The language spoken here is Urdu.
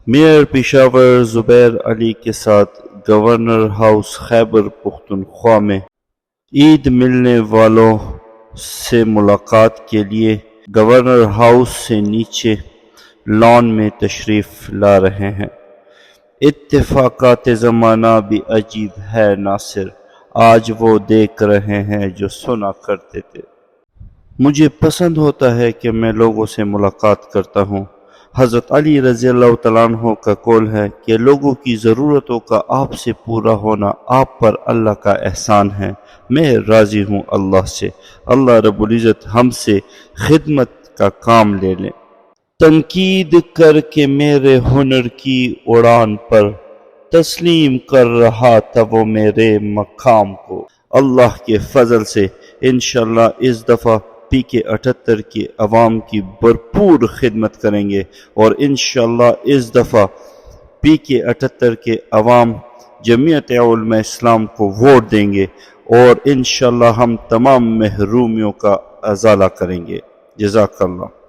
میئر پشاور زبیر علی کے ساتھ گورنر ہاؤس خیبر پختونخوا میں عید ملنے والوں سے ملاقات کے لیے گورنر ہاؤس سے نیچے لان میں تشریف لا رہے ہیں۔ اتفاقات زمانہ بھی عجیب ہے ناصر، آج وہ دیکھ رہے ہیں جو سنا کرتے تھے۔ مجھے پسند ہوتا ہے کہ میں لوگوں سے ملاقات کرتا ہوں۔ حضرت علی رضی اللہ تعالیٰ عنہ کا قول ہے کہ لوگوں کی ضرورتوں کا آپ سے پورا ہونا آپ پر اللہ کا احسان ہے۔ میں راضی ہوں اللہ سے، اللہ رب العزت ہم سے خدمت کا کام لے لیں۔ تنقید کر کے میرے ہنر کی اڑان پر تسلیم کر رہا تھا وہ میرے مقام کو۔ اللہ کے فضل سے انشاءاللہ اس دفعہ PK-78 کی عوام کی بھرپور خدمت کریں گے، اور انشاءاللہ اس دفعہ PK-78 کے عوام جمعیت علماء اسلام کو ووٹ دیں گے، اور انشاءاللہ ہم تمام محرومیوں کا ازالہ کریں گے۔ جزاک اللہ۔